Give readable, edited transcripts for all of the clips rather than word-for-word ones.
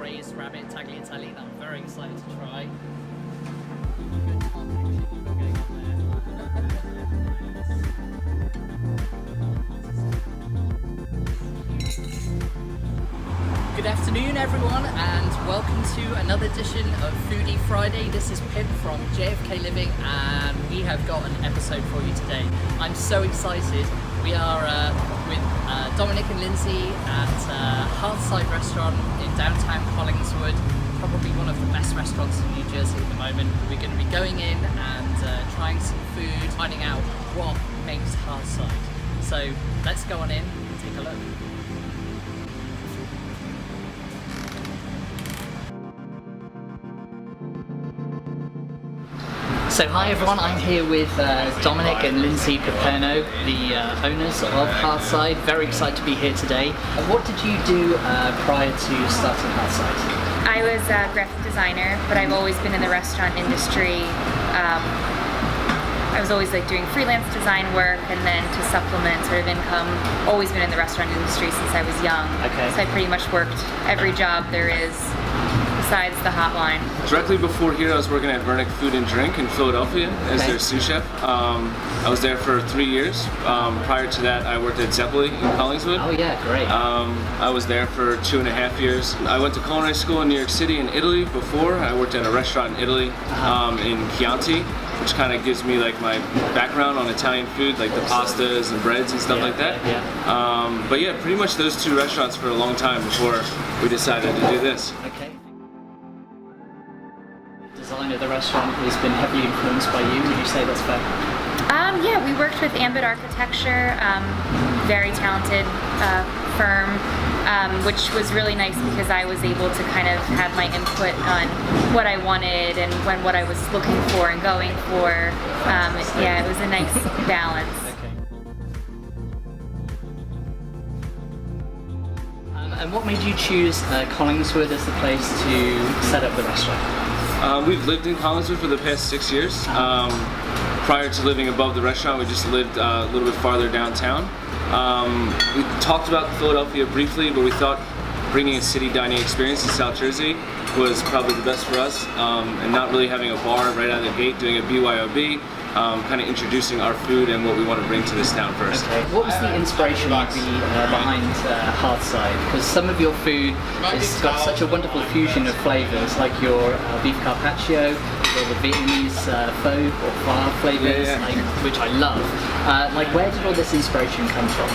braised rabbit tagliatelle that I'm very excited to try. Good afternoon everyone and welcome to another edition of Foodie Friday. This is Pip from JFKLiving and we have got an episode for you today. I'm so excited. We are with Dominic and Lindsay at Hearthside restaurant in downtown Collingswood, probably one of the best restaurants in New Jersey at the moment. We're going to be going in and trying some food, finding out what makes Hearthside. So let's go on in and take a look. So hi everyone, I'm here with Dominic and Lindsay Piperno, the owners of Hearthside. Very excited to be here today. What did you do prior to starting Hearthside? I was a graphic designer, but I've always been in the restaurant industry. I was always like doing freelance design work, and then to supplement sort of income, always been in the restaurant industry since I was young. Okay. So I pretty much worked every job there is besides the hotline. Directly before here, I was working at Vernick Food and Drink in Philadelphia as their sous chef. I was there for 3 years. Prior to that, I worked at Zeppeli in Collingswood. Oh yeah, great. I was there for 2.5 years. I went to culinary school in New York City and Italy before. I worked at a restaurant in Italy in Chianti, which kind of gives me like my background on Italian food, like the pastas and breads and stuff like that. Yeah. But yeah, pretty much those 2 restaurants for a long time before we decided to do this. Okay. Design of the restaurant has been heavily influenced by you. Would you say that's fair? Yeah, we worked with Ambit Architecture, very talented firm, which was really nice because I was able to kind of have my input on what I wanted and what I was looking for and going for. Yeah, it was a nice balance. And what made you choose Collingswood as the place to set up the restaurant? We've lived in Collingswood for the past 6 years. Prior to living above the restaurant, we just lived a little bit farther downtown. We talked about Philadelphia briefly, but we thought bringing a city dining experience in South Jersey was probably the best for us, and not really having a bar right out of the gate, doing a BYOB, kind of introducing our food and what we want to bring to this town first. Okay. What was the inspiration behind Hearthside? Because some of your food has got such a wonderful fusion of flavours, like your beef Carpaccio, or the Vietnamese pho or pho flavours, like, which I love. Like, where did all this inspiration come from?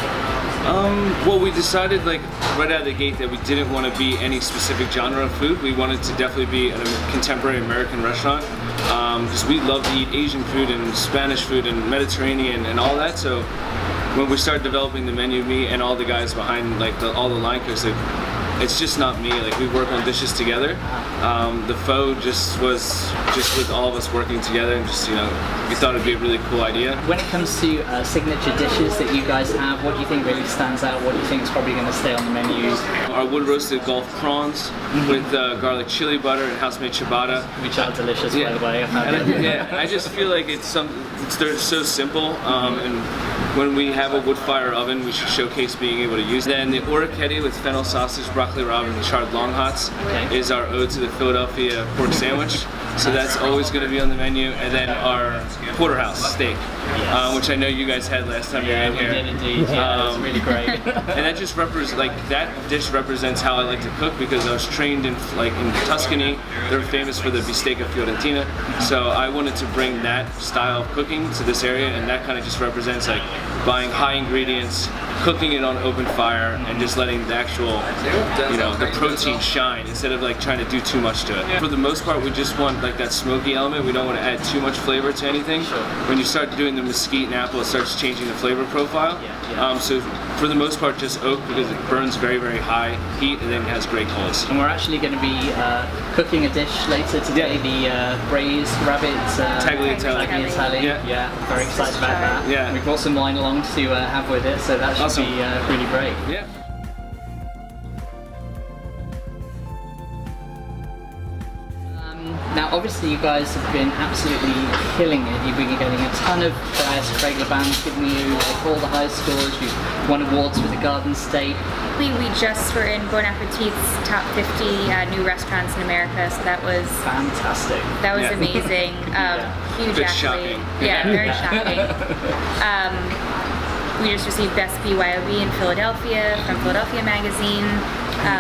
Well, we decided like right out of the gate that we didn't want to be any specific genre of food. We wanted to definitely be a contemporary American restaurant because we love to eat Asian food and Spanish food and Mediterranean and all that. So when we started developing the menu, me and all the guys behind like all the line cooks, like, it's just not me. Like, we work on dishes together. The pho just was with all of us working together, and just, you know, we thought it'd be a really cool idea. When it comes to signature dishes that you guys have, what do you think really stands out? What do you think is probably going to stay on the menus? Our wood roasted Gulf prawns with garlic chili butter and house-made ciabatta, which are delicious, by the way. I just feel like they're so simple, and when we have a wood fire oven, we should showcase being able to use it. Then the orecchiette with fennel sausage, broccoli rabe, and charred long hots is our ode to the Philadelphia pork sandwich. So that's always going to be on the menu. And then our porterhouse steak, which I know you guys had last time you were in here. Yeah, we did indeed. Yeah, it was really great. And that just that dish represents how I like to cook, because I was trained in Tuscany. They're famous for the bistecca fiorentina. So I wanted to bring that style of cooking to this area, and that kind of just represents like buying high ingredients, cooking it on open fire, and just letting the actual, you know, the protein shine instead of like trying to do too much to it. For the most part, we just want like that smoky element. We don't want to add too much flavor to anything. When you start doing the mesquite and apple, it starts changing the flavor profile. So for the most part, just oak, because it burns very, very high heat and then it has great coals. And we're actually going to be cooking a dish later today, the braised rabbit tagliatelle. Yeah, very excited about that. Yeah. We brought some wine along to have with it, so that should be really great. Yeah. Now obviously you guys have been absolutely killing it. You've been getting a ton of press, regular bands giving you like all the high scores. You've won awards with the Garden State. We just were in Bon Appetit's top 50 new restaurants in America, so that was fantastic. That was amazing. Huge Bit accolade. shocking. Yeah, very shocking. We just received Best BYOB in Philadelphia from Philadelphia Magazine.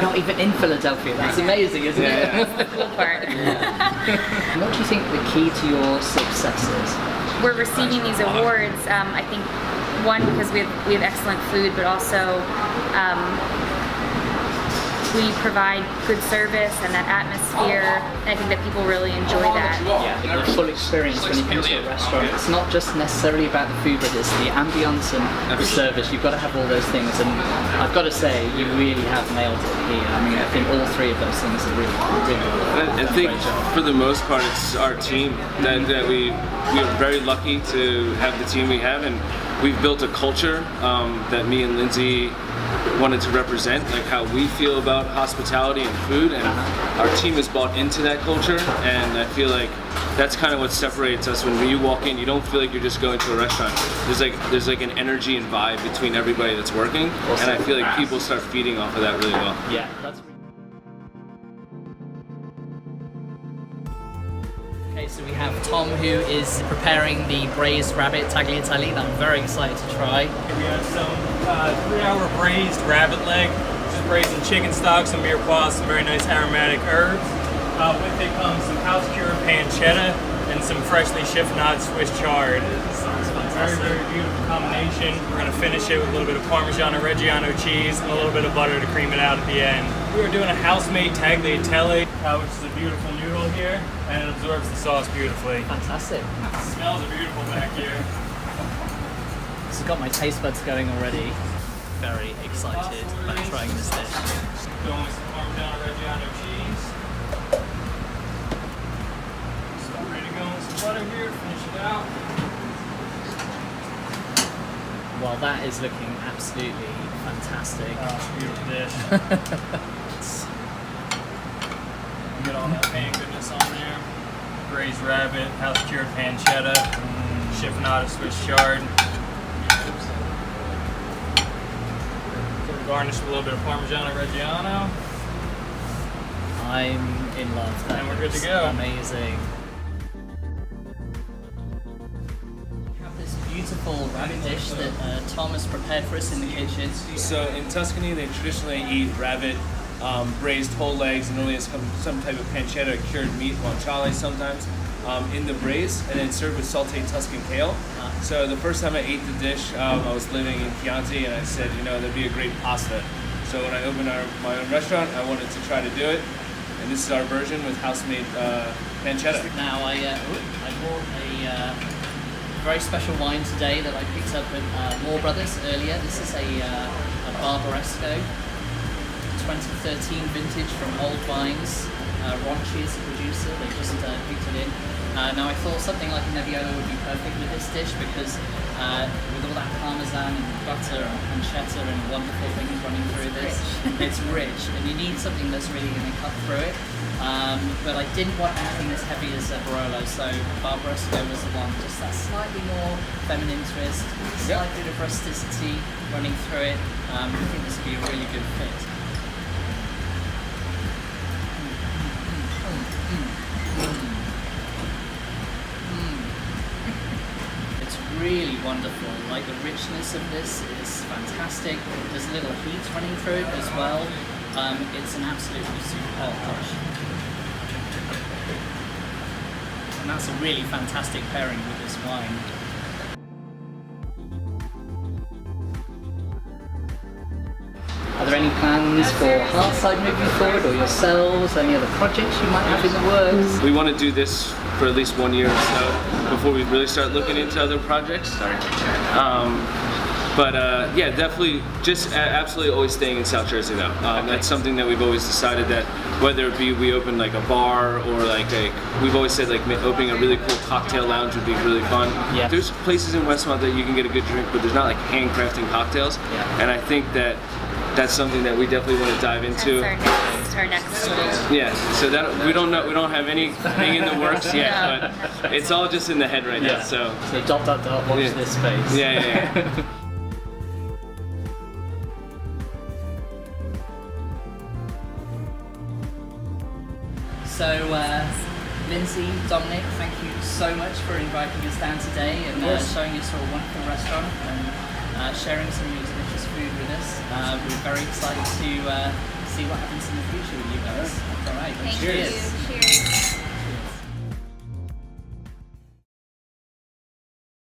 Not even in Philadelphia. That's amazing, isn't it? That's the cool part. What do you think the key to your success is? We're receiving these awards, I think, one, because we have excellent food, but also we provide good service and that atmosphere, and I think that people really enjoy that. Yeah, the full experience when you come to a restaurant. It's not just necessarily about the food, but it's the ambience and the service. You've got to have all those things, and I've got to say, you really have nailed it here. I mean, I think all three of those things are really I think for the most part, it's our team that we are very lucky to have the team we have, and we've built a culture that me and Lindsay wanted to represent, like how we feel about hospitality and food, and our team has bought into that culture, and I feel like that's kind of what separates us. When you walk in, you don't feel like you're just going to a restaurant. There's like an energy and vibe between everybody that's working, and I feel like people start feeding off of that really well. Yeah, that's. Okay, so we have Tom, who is preparing the braised rabbit tagliatelle that I'm very excited to try. We have some 3-hour braised rabbit leg, just braised in chicken stock, some mirepoix, some very nice aromatic herbs. With it comes some house-cured pancetta and some freshly chiffonade Swiss chard. Very, very beautiful combination. We're going to finish it with a little bit of Parmigiano Reggiano cheese and a little bit of butter to cream it out at the end. We are doing a house-made tagliatelle, which is a beautiful noodle here, and it absorbs the sauce beautifully. Fantastic. The smells are beautiful back here. It's got my taste buds going already. Very excited about trying this dish. Going with some Parmigiano Reggiano cheese. So I'm ready to go with some butter here, finish it out. Well, that is looking absolutely fantastic. Beautiful dish. Get all that pan goodness on there. Braised rabbit, house cured pancetta, chiffonade Swiss chard. Garnished with a little bit of Parmigiano Reggiano. I'm in love. That And we're good to looks go. Amazing. We have this beautiful rabbit dish that Tom has prepared for us in the kitchen. So in Tuscany, they traditionally eat rabbit, braised whole legs, and only some type of pancetta, cured meat, guanciale sometimes, in the braise, and then served with sauteed Tuscan kale. So the first time I ate the dish, I was living in Chianti, and I said, you know, that'd be a great pasta. So when I opened my own restaurant, I wanted to try to do it, and this is our version with house-made pancetta. Now I bought a very special wine today that I picked up at Moore Brothers earlier. This is a Barbaresco 2013 vintage from Old Vines. Ronchi is the producer. They just picked it in. Now I thought something like a Nebbiolo would be perfect with this dish because with all that parmesan and butter and pancetta and wonderful things running through this, it's rich, and you need something that's really going to cut through it. But I didn't want anything as heavy as a Barolo, so Barbaresco was the one. Just that slightly more feminine twist, slight bit of rusticity running through it. I think this would be a really good fit. It's really wonderful. Like, the richness of this is fantastic. There's a little heat running through it as well. It's an absolutely superb dish. And that's a really fantastic pairing with this wine. Are there any plans for Hearthside moving forward, or yourselves? Any other projects you might have in the works? We want to do this for at least 1 year or so before we really start looking into other projects. Yeah, definitely just absolutely always staying in South Jersey though. That's something that we've always decided that whether it be we open like a bar or we've always said like opening a really cool cocktail lounge would be really fun. Yeah. There's places in Westmont that you can get a good drink, but there's not like handcrafting cocktails. Yeah. And I think that that's something that we definitely want to dive into. That's our next our next sort of. Yeah, so that we don't know, we don't have anything in the works yet, but it's all just in the head right now. So dot, watch this space. Yeah. So, Lindsay, Dominic, thank you so much for inviting us down today and showing us your wonderful restaurant and sharing some of your delicious food with us. We're very excited to see what happens in the future with you guys. All right, Thank cheers. you. Cheers.